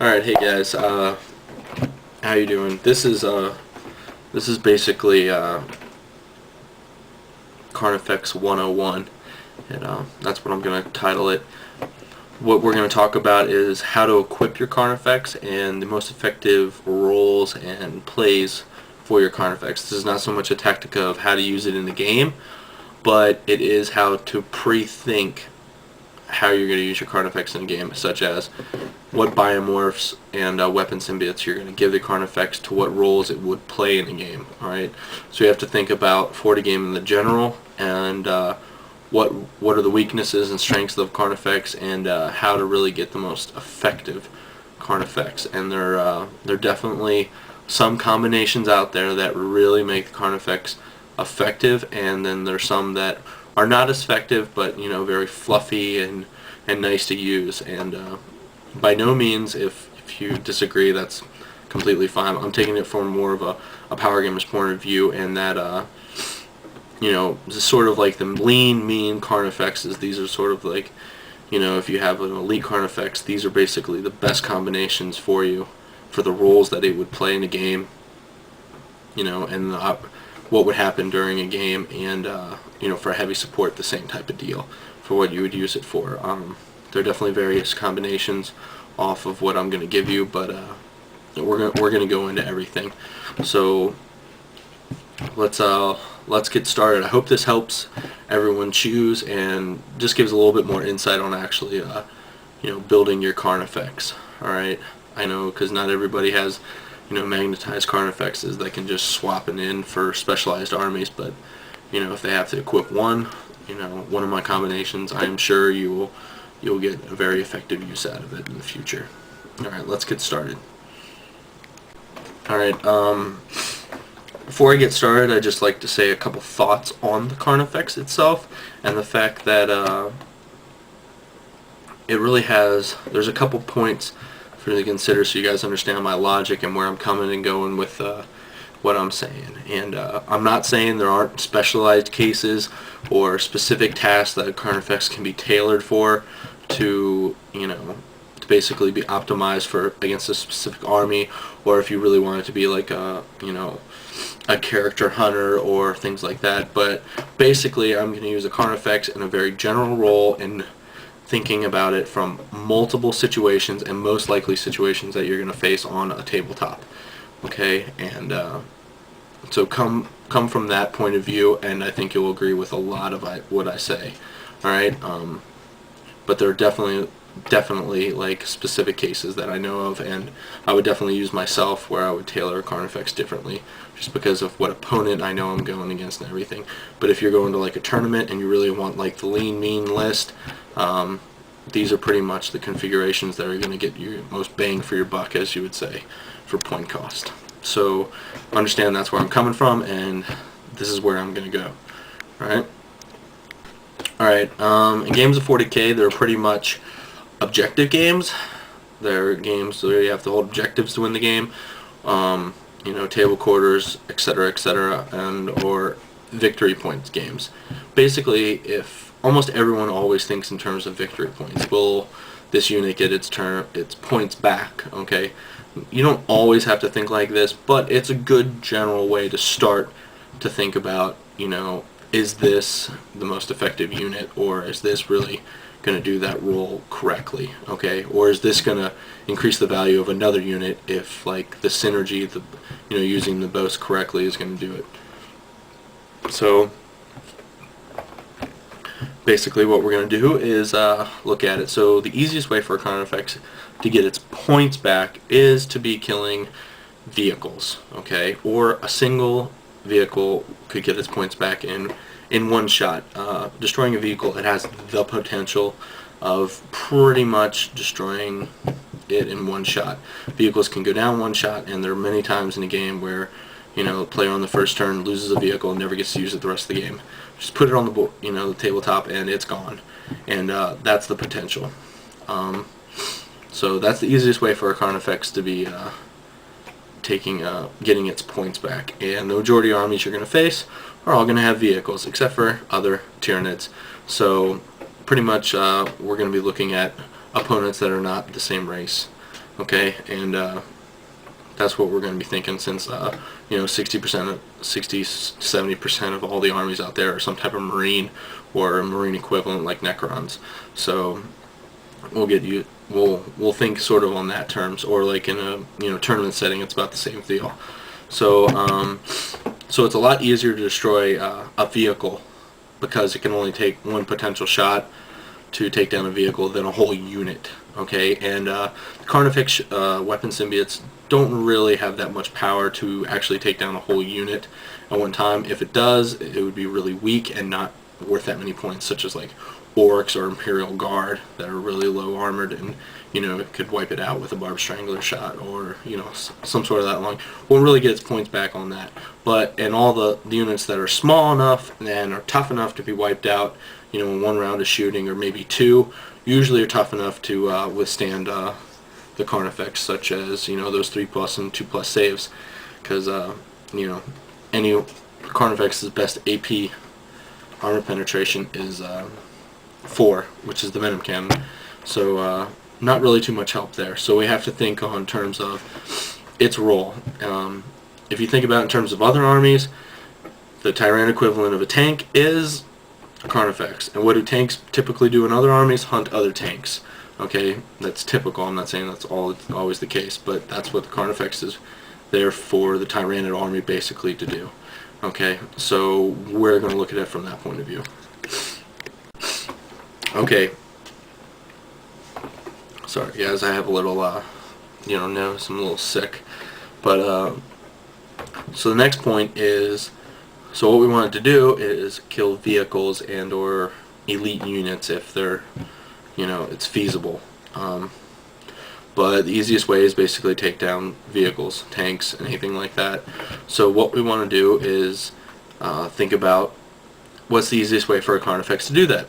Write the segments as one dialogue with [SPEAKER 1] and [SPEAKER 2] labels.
[SPEAKER 1] Alright, hey guys, how you doing? This is basically Carnifex 101, and that's what I'm going to title it. What we're going to talk about is how to equip your Carnifex and the most effective roles and plays for your Carnifex. This is not so much a tactic of how to use it in the game, but it is how to pre-think how you're going to use your Carnifex in a game, such as what biomorphs and weapon symbiotes you're going to give the Carnifex to what roles it would play in a game. Alright, so you have to think about for the game in the general, and what are the weaknesses and strengths of Carnifex, and how to really get the most effective Carnifex. And there definitely some combinations out there that really make the Carnifex effective, and then there's some that are not as effective, but very fluffy and nice to use. And by no means, if you disagree, that's completely fine. I'm taking it from more of a power gamer's point of view, and that sort of like the lean, mean Carnifexes. These are sort of like, if you have an elite Carnifex, these are basically the best combinations for you for the roles that it would play in a game. And what would happen during a game, and for a heavy support, the same type of deal for what you would use it for. There are definitely various combinations off of what I'm going to give you, but we're gonna go into everything. So let's get started. I hope this helps everyone choose and just gives a little bit more insight on actually building your Carnifex. All right, I know, because not everybody has magnetized Carnifexes that can just swap it in for specialized armies, but if they have to equip one of my combinations, I am sure you'll get a very effective use out of it in the future. Alright, let's get started. Alright, before I get started, I'd just like to say a couple thoughts on the Carnifex itself, and the fact that it really there's a couple points for you to consider so you guys understand my logic and where I'm coming and going with what I'm saying. And I'm not saying there aren't specialized cases or specific tasks that a Carnifex can be tailored for to basically be optimized for against a specific army, or if you really want it to be like a character hunter or things like that. But basically, I'm going to use a Carnifex in a very general role, and thinking about it from multiple situations and most likely situations that you're going to face on a tabletop. Okay, and so come from that point of view, and I think you'll agree with a lot of what I say. All right, but there are definitely like specific cases that I know of, and I would definitely use myself where I would tailor a Carnifex differently, just because of what opponent I know I'm going against and everything. But if you're going to like a tournament and you really want like the lean, mean list, these are pretty much the configurations that are going to get you most bang for your buck, as you would say, for point cost. So understand that's where I'm coming from, and this is where I'm going to go. Alright? Alright, in games of 40k, they're pretty much objective games. They're games where you have to hold objectives to win the game. Table quarters, etc., and or victory points games. Basically, if almost everyone always thinks in terms of victory points, will this unit get its points back? Okay, you don't always have to think like this, but it's a good general way to start to think about, is this the most effective unit, or is this really going to do that role correctly? Okay, or is this going to increase the value of another unit if like the synergy, using the bows correctly is going to do it. So basically what we're going to do is look at it. So the easiest way for a Carnifex to get its points back is to be killing vehicles, okay? Or a single vehicle could get its points back in one shot. Destroying a vehicle, it has the potential of pretty much destroying it in one shot. Vehicles can go down one shot, and there are many times in a game where the player on the first turn loses a vehicle and never gets to use it the rest of the game. Just put it on the board, the tabletop, and it's gone. And that's the potential. So that's the easiest way for a Carnifex to be getting its points back. And the majority of armies you're going to face are all going to have vehicles, except for other Tyranids. So pretty much we're going to be looking at opponents that are not the same race. Okay, and that's what we're going to be thinking, since 70% of all the armies out there are some type of marine or a marine equivalent like Necrons. So we'll think sort of on that terms, or like in a tournament setting, it's about the same deal. So so it's a lot easier to destroy a vehicle, because it can only take one potential shot to take down a vehicle than a whole unit. Okay, and Carnifex weapon symbiotes don't really have that much power to actually take down a whole unit at one time. If it does, it would be really weak and not worth that many points, such as like orcs or Imperial Guard that are really low armored, and it could wipe it out with a Barb Strangler shot, or some sort of that long. Won't really get its points back on that. But in all the units that are small enough and are tough enough to be wiped out, in one round of shooting, or maybe two, usually are tough enough to withstand the Carnifex, such as those 3+ and 2+ saves, because any Carnifex's best AP armor penetration is 4, which is the Venom Cannon. So not really too much help there. So we have to think on terms of its role. If you think about it in terms of other armies, the Tyrant equivalent of a tank is Carnifex. And what do tanks typically do in other armies? Hunt other tanks. Okay, that's typical. I'm not saying that's always the case, but that's what the Carnifex is there for the Tyrannid army basically to do. Okay, so we're going to look at it from that point of view. Okay. Sorry, guys, I have a little, nose. I'm a little sick. But, so the next point is, so what we wanted to do is kill vehicles and or elite units if they're, it's feasible. But the easiest way is basically take down vehicles, tanks, anything like that. So what we want to do is think about what's the easiest way for a Carnifex to do that.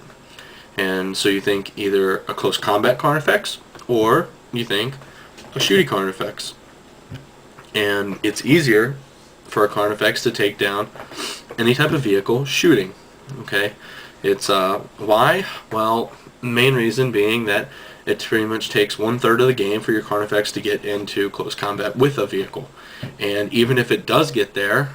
[SPEAKER 1] And so you think either a close combat Carnifex, or you think a shooty Carnifex. And it's easier for a Carnifex to take down any type of vehicle shooting. Okay, it's why? Well, main reason being that it pretty much takes 1/3 of the game for your Carnifex to get into close combat with a vehicle. And even if it does get there,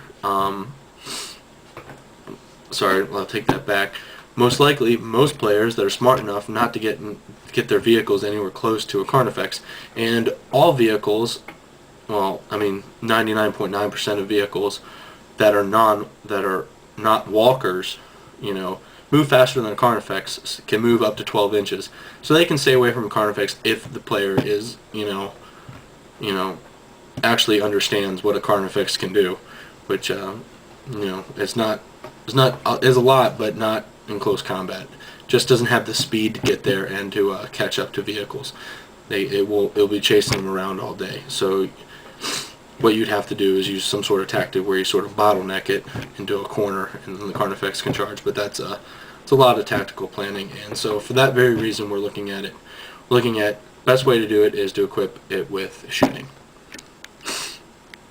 [SPEAKER 1] sorry, I'll take that back. Most likely, most players that are smart enough not to get their vehicles anywhere close to a Carnifex, and all vehicles, well, I mean, 99.9% of vehicles that are not walkers, move faster than a Carnifex, can move up to 12 inches. So they can stay away from a Carnifex if the player is, actually understands what a Carnifex can do, which, is a lot, but not in close combat. Just doesn't have the speed to get there and to catch up to vehicles. It'll be chasing them around all day. So what you'd have to do is use some sort of tactic where you sort of bottleneck it into a corner, and then the Carnifex can charge. But it's a lot of tactical planning, and so for that very reason, we're looking at it. Looking at best way to do it is to equip it with shooting.